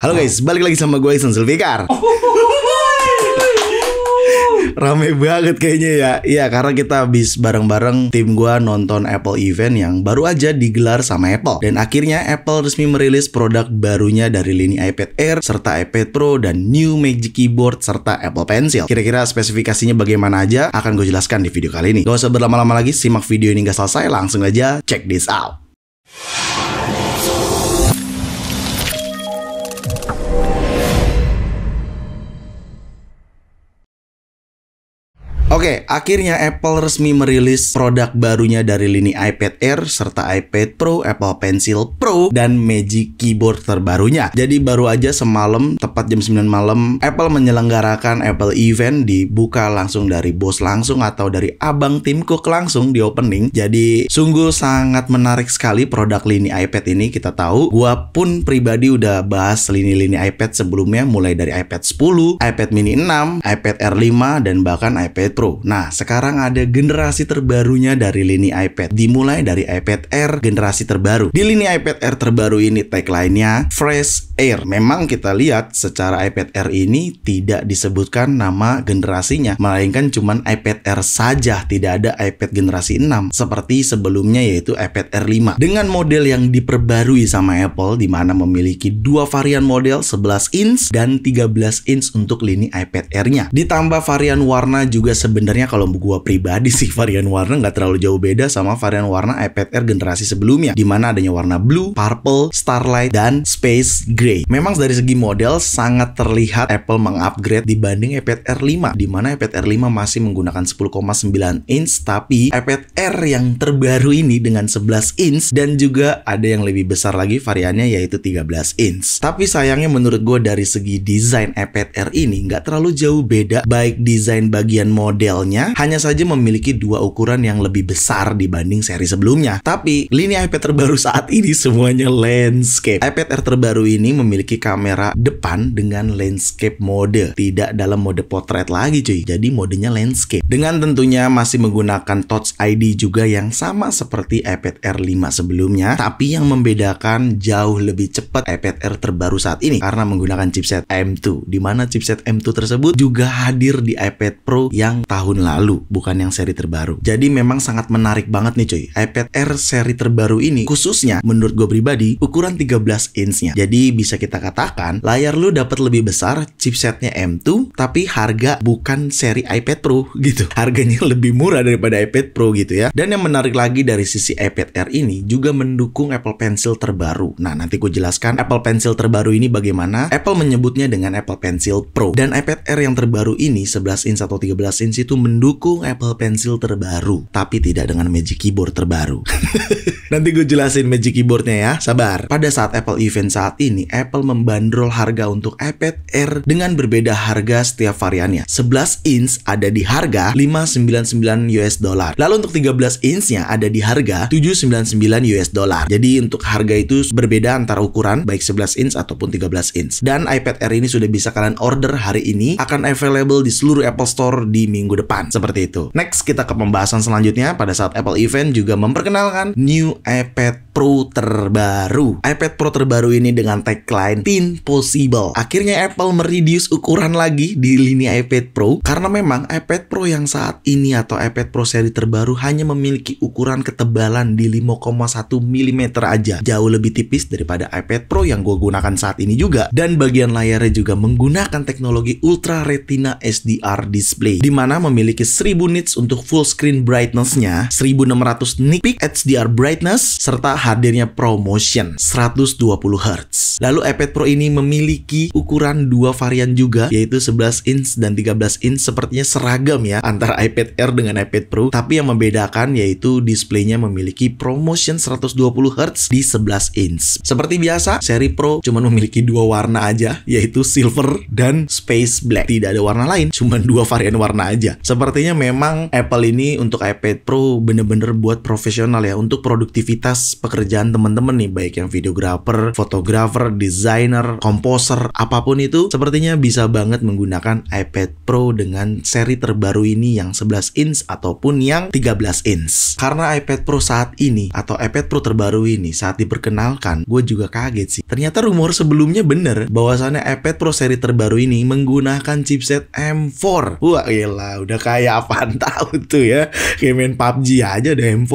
Halo guys, balik lagi sama gue Ihsan Zulfikar. Rame banget kayaknya ya. Iya, karena kita habis bareng-bareng tim gue nonton Apple event yang baru aja digelar sama Apple. Dan akhirnya Apple resmi merilis produk barunya dari lini iPad Air, serta iPad Pro, dan new Magic Keyboard, serta Apple Pencil. Kira-kira spesifikasinya bagaimana aja akan gue jelaskan di video kali ini. Gak usah berlama-lama lagi, simak video ini gak selesai, langsung aja check this out. Oke, akhirnya Apple resmi merilis produk barunya dari lini iPad Air, serta iPad Pro, Apple Pencil Pro, dan Magic Keyboard terbarunya. Jadi baru aja semalam, tepat jam 9 malam, Apple menyelenggarakan Apple event, dibuka langsung dari bos langsung atau dari abang Tim Cook langsung di opening. Jadi sungguh sangat menarik sekali produk lini iPad ini. Kita tahu, gua pun pribadi udah bahas lini-lini iPad sebelumnya, mulai dari iPad 10, iPad mini 6, iPad Air 5, dan bahkan iPad Pro. Nah, sekarang ada generasi terbarunya dari lini iPad, dimulai dari iPad Air generasi terbaru. Di lini iPad Air terbaru ini tagline-nya Fresh Air. Memang kita lihat secara iPad Air ini tidak disebutkan nama generasinya, melainkan cuman iPad Air saja, tidak ada iPad generasi 6 seperti sebelumnya, yaitu iPad Air 5 dengan model yang diperbarui sama Apple, di mana memiliki dua varian model, 11 inch dan 13 inch untuk lini iPad Air-nya. Ditambah varian warna juga. Sebenarnya kalau gua pribadi sih, varian warna nggak terlalu jauh beda sama varian warna iPad Air generasi sebelumnya, di mana adanya warna blue, purple, starlight, dan space gray. Memang dari segi model sangat terlihat Apple mengupgrade dibanding iPad Air 5, di mana iPad Air 5 masih menggunakan 10,9 inch, tapi iPad Air yang terbaru ini dengan 11 inch, dan juga ada yang lebih besar lagi variannya, yaitu 13 inch. Tapi sayangnya menurut gue dari segi desain iPad Air ini nggak terlalu jauh beda, baik desain bagian modelnya, hanya saja memiliki dua ukuran yang lebih besar dibanding seri sebelumnya. Tapi lini iPad terbaru saat ini semuanya landscape. iPad Air terbaru ini memiliki kamera depan dengan landscape mode, tidak dalam mode portrait lagi cuy, jadi modenya landscape, dengan tentunya masih menggunakan Touch ID juga yang sama seperti iPad Air 5 sebelumnya. Tapi yang membedakan jauh lebih cepat iPad Air terbaru saat ini karena menggunakan chipset M2, di mana chipset M2 tersebut juga hadir di iPad Pro yang tahun lalu, bukan yang seri terbaru. Jadi memang sangat menarik banget nih cuy, iPad Air seri terbaru ini, khususnya menurut gue pribadi, ukuran 13 inch-nya. Jadi bisa kita katakan layar lu dapat lebih besar, chipsetnya M2, tapi harga bukan seri iPad Pro gitu. Harganya lebih murah daripada iPad Pro gitu ya. Dan yang menarik lagi dari sisi iPad Air ini juga mendukung Apple Pencil terbaru. Nah, nanti gue jelaskan Apple Pencil terbaru ini bagaimana. Apple menyebutnya dengan Apple Pencil Pro. Dan iPad Air yang terbaru ini 11 inch atau 13 inch itu mendukung Apple Pencil terbaru, tapi tidak dengan Magic Keyboard terbaru. Nanti gue jelasin Magic Keyboardnya ya, sabar. Pada saat Apple event saat ini, Apple membandrol harga untuk iPad Air dengan berbeda harga setiap variannya. 11 inch ada di harga $599 US. Lalu untuk 13 inch-nya ada di harga $799 US. Jadi untuk harga itu berbeda antara ukuran, baik 11 inch ataupun 13 inch. Dan iPad Air ini sudah bisa kalian order hari ini, akan available di seluruh Apple Store di minggu depan. Seperti itu. Next, kita ke pembahasan selanjutnya. Pada saat Apple event juga memperkenalkan new iPad Pro terbaru. iPad Pro terbaru ini dengan tagline Thin Possible. Akhirnya Apple mereduce ukuran lagi di lini iPad Pro, karena memang iPad Pro yang saat ini atau iPad Pro seri terbaru hanya memiliki ukuran ketebalan di 5,1 mm aja. Jauh lebih tipis daripada iPad Pro yang gue gunakan saat ini juga. Dan bagian layarnya juga menggunakan teknologi Ultra Retina SDR display, di mana memiliki 1000 nits untuk full screen brightness-nya, 1600 nits peak HDR brightness, serta hadirnya ProMotion 120 Hz. Lalu iPad Pro ini memiliki ukuran dua varian juga, yaitu 11 inch dan 13 inch. Sepertinya seragam ya antara iPad Air dengan iPad Pro, tapi yang membedakan yaitu displaynya memiliki ProMotion 120 Hz di 11 inch. Seperti biasa, seri Pro cuma memiliki dua warna aja, yaitu silver dan space black. Tidak ada warna lain, cuma dua varian warna aja. Sepertinya memang Apple ini untuk iPad Pro bener-bener buat profesional ya, untuk produktivitas pekerjaan teman-teman nih, baik yang videographer, fotografer, designer, komposer, apapun itu sepertinya bisa banget menggunakan iPad Pro dengan seri terbaru ini yang 11 inch ataupun yang 13 inch. Karena iPad Pro saat ini atau iPad Pro terbaru ini saat diperkenalkan, gue juga kaget sih. Ternyata rumor sebelumnya bener bahwasannya iPad Pro seri terbaru ini menggunakan chipset M4. Wah gila, udah kayak apaan tahu tuh ya. Kayak main PUBG aja ada M4.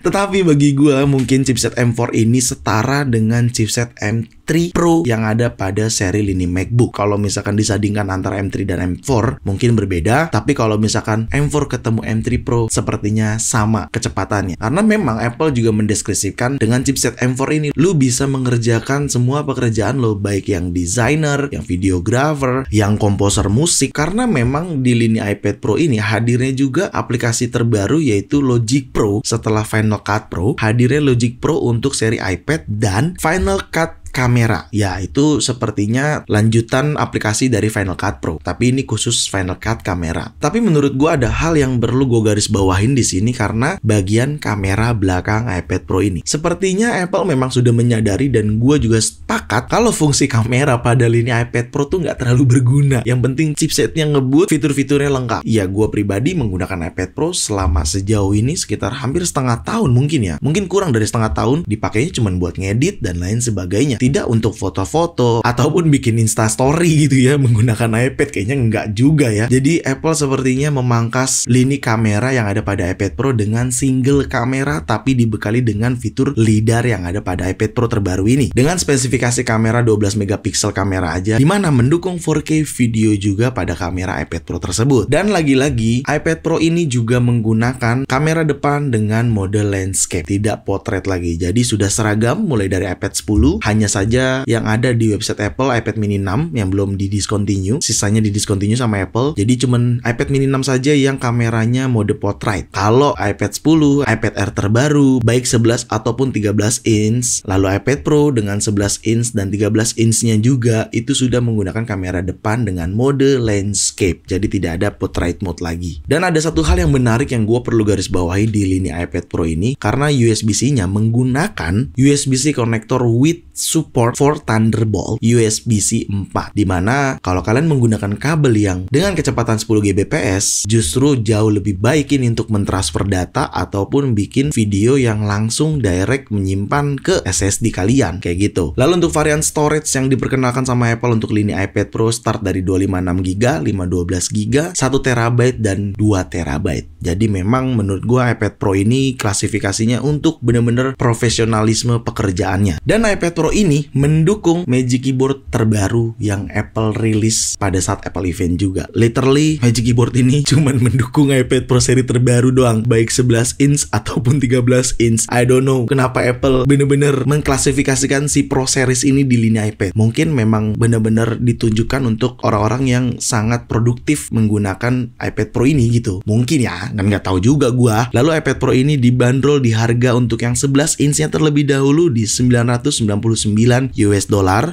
Tetapi bagi gue mungkin chipset M4 ini setara dengan chipset M3 Pro yang ada pada seri lini MacBook. Kalau misalkan disandingkan antara M3 dan M4 mungkin berbeda, tapi kalau misalkan M4 ketemu M3 Pro sepertinya sama kecepatannya. Karena memang Apple juga mendeskripsikan dengan chipset M4 ini lu bisa mengerjakan semua pekerjaan lo, baik yang desainer, yang videographer, yang komposer musik. Karena memang di lini iPad Pro ini hadirnya juga aplikasi terbaru yaitu Logic Pro. Setelah Final Cut Pro, hadirnya Logic Pro untuk seri iPad dan Final Cut kamera. Ya, itu sepertinya lanjutan aplikasi dari Final Cut Pro. Tapi ini khusus Final Cut kamera. Tapi menurut gue ada hal yang perlu gue garis bawahin di sini karena bagian kamera belakang iPad Pro ini. Sepertinya Apple memang sudah menyadari dan gue juga sepakat kalau fungsi kamera pada lini iPad Pro tuh nggak terlalu berguna. Yang penting chipsetnya ngebut, fitur-fiturnya lengkap. Ya, gue pribadi menggunakan iPad Pro selama sejauh ini sekitar hampir setengah tahun mungkin ya. Mungkin kurang dari setengah tahun, dipakainya cuma buat ngedit dan lain sebagainya. Tidak untuk foto-foto ataupun bikin instastory gitu ya menggunakan iPad, kayaknya enggak juga ya. Jadi Apple sepertinya memangkas lini kamera yang ada pada iPad Pro dengan single kamera tapi dibekali dengan fitur LiDAR yang ada pada iPad Pro terbaru ini. Dengan spesifikasi kamera 12 megapiksel kamera aja, dimana mendukung 4K video juga pada kamera iPad Pro tersebut. Dan lagi-lagi iPad Pro ini juga menggunakan kamera depan dengan mode landscape, tidak portrait lagi. Jadi sudah seragam mulai dari iPad 10, hanya saja yang ada di website Apple iPad mini 6 yang belum didiscontinue, sisanya didiscontinue sama Apple. Jadi cuman iPad mini 6 saja yang kameranya mode portrait. Kalau iPad 10, iPad Air terbaru baik 11 ataupun 13 inch, lalu iPad Pro dengan 11 inch dan 13 inch-nya juga itu sudah menggunakan kamera depan dengan mode landscape. Jadi tidak ada portrait mode lagi. Dan ada satu hal yang menarik yang gue perlu garis bawahi di lini iPad Pro ini, karena USB-C-nya menggunakan USB-C connector with support for Thunderbolt USB-C 4, dimana kalau kalian menggunakan kabel yang dengan kecepatan 10 Gbps justru jauh lebih baik ini untuk mentransfer data ataupun bikin video yang langsung direct menyimpan ke SSD kalian kayak gitu. Lalu untuk varian storage yang diperkenalkan sama Apple untuk lini iPad Pro start dari 256GB, 512GB, 1TB dan 2TB. Jadi memang menurut gua iPad Pro ini klasifikasinya untuk bener-bener profesionalisme pekerjaannya. Dan iPad Pro ini mendukung Magic Keyboard terbaru yang Apple rilis pada saat Apple event juga. Literally Magic Keyboard ini cuman mendukung iPad Pro seri terbaru doang, baik 11 inch ataupun 13 inch. I don't know kenapa Apple bener-bener mengklasifikasikan si Pro series ini di lini iPad. Mungkin memang bener-bener ditunjukkan untuk orang-orang yang sangat produktif menggunakan iPad Pro ini gitu. Mungkin ya, kan nggak tahu juga gua. Lalu iPad Pro ini dibanderol di harga untuk yang 11 inch-nya terlebih dahulu di $999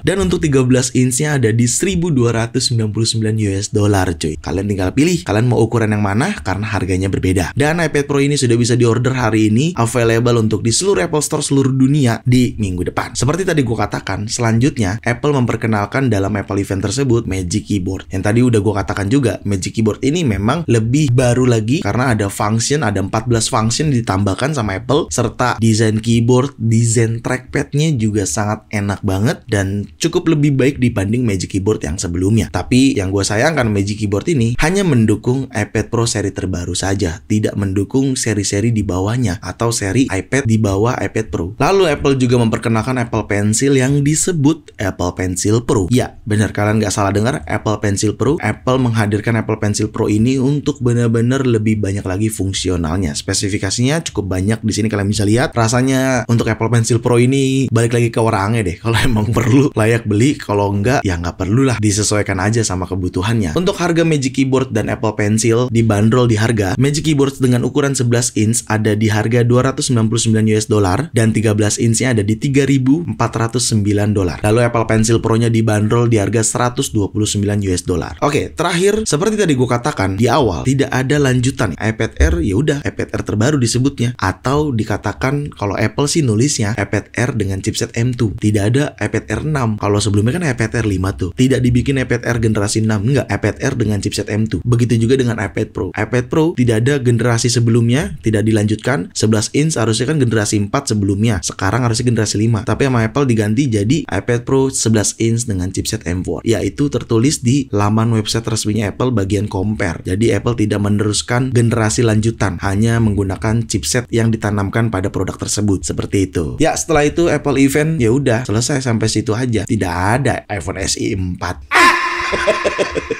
dan untuk 13 inch-nya ada di $1.299 cuy. Kalian tinggal pilih kalian mau ukuran yang mana karena harganya berbeda. Dan iPad Pro ini sudah bisa diorder hari ini, available untuk di seluruh Apple Store seluruh dunia di minggu depan. Seperti tadi gue katakan, selanjutnya Apple memperkenalkan dalam Apple event tersebut Magic Keyboard. Yang tadi udah gue katakan juga, Magic Keyboard ini memang lebih baru lagi karena ada function, ada 14 function ditambahkan sama Apple, serta desain keyboard, desain trackpad-nya juga sangat enak banget dan cukup lebih baik dibanding Magic Keyboard yang sebelumnya. Tapi yang gue sayangkan, Magic Keyboard ini hanya mendukung iPad Pro seri terbaru saja, tidak mendukung seri-seri di bawahnya atau seri iPad di bawah iPad Pro. Lalu Apple juga memperkenalkan Apple Pencil yang disebut Apple Pencil Pro. Ya, benar, kalian nggak salah dengar, Apple Pencil Pro. Apple menghadirkan Apple Pencil Pro ini untuk benar-benar lebih banyak lagi fungsionalnya. Spesifikasinya cukup banyak di sini, kalian bisa lihat. Rasanya untuk Apple Pencil Pro ini balik lagi ke orangnya deh. Kalau emang perlu layak beli, kalau enggak ya nggak perlu lah, disesuaikan aja sama kebutuhannya. Untuk harga Magic Keyboard dan Apple Pencil dibanderol di harga Magic Keyboard dengan ukuran 11 inch ada di harga $299 dan 13 inch-nya ada di $3.409. Lalu Apple Pencil Pro-nya dibanderol di harga $129. Oke, terakhir seperti tadi gue katakan di awal, tidak ada lanjutan iPad Air, ya udah iPad Air terbaru disebutnya, atau dikatakan kalau Apple sih nulisnya iPad Air dengan chipset M2. Tidak tidak ada iPad Air 6. Kalau sebelumnya kan iPad Air 5 tuh. Tidak dibikin iPad Air generasi 6, enggak, iPad Air dengan chipset M2. Begitu juga dengan iPad Pro. iPad Pro tidak ada generasi sebelumnya, tidak dilanjutkan. 11 inch harusnya kan generasi 4 sebelumnya. Sekarang harusnya generasi 5. Tapi sama Apple diganti jadi iPad Pro 11 inch dengan chipset M4. Yaitu tertulis di laman website resminya Apple bagian compare. Jadi Apple tidak meneruskan generasi lanjutan, hanya menggunakan chipset yang ditanamkan pada produk tersebut. Seperti itu. Ya, setelah itu Apple event ya udah selesai sampai situ aja. Tidak ada iPhone SE 4.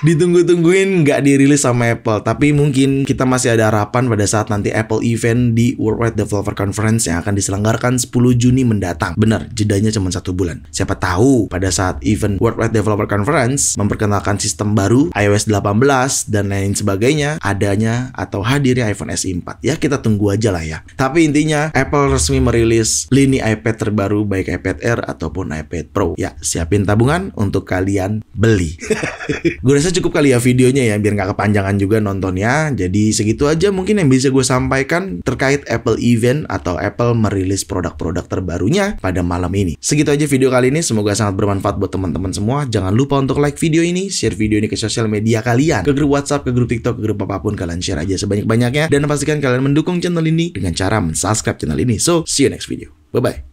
Ditunggu-tungguin nggak dirilis sama Apple, tapi mungkin kita masih ada harapan pada saat nanti Apple event di Worldwide Developer Conference yang akan diselenggarakan 10 Juni mendatang. Benar, jedanya cuma 1 bulan. Siapa tahu pada saat event Worldwide Developer Conference memperkenalkan sistem baru, iOS 18 dan lain sebagainya, adanya atau hadirnya iPhone SE 4. Ya, kita tunggu aja lah ya. Tapi intinya Apple resmi merilis lini iPad terbaru, baik iPad Air ataupun iPad Pro. Ya, siapin tabungan untuk kalian beli. Gue rasa cukup kali ya videonya ya, biar nggak kepanjangan juga nontonnya. Jadi segitu aja mungkin yang bisa gue sampaikan terkait Apple event atau Apple merilis produk-produk terbarunya pada malam ini. Segitu aja video kali ini, semoga sangat bermanfaat buat teman-teman semua. Jangan lupa untuk like video ini, share video ini ke sosial media kalian, ke grup WhatsApp, ke grup TikTok, ke grup apapun, kalian share aja sebanyak-banyaknya. Dan pastikan kalian mendukung channel ini dengan cara mensubscribe channel ini. So, see you next video. Bye-bye.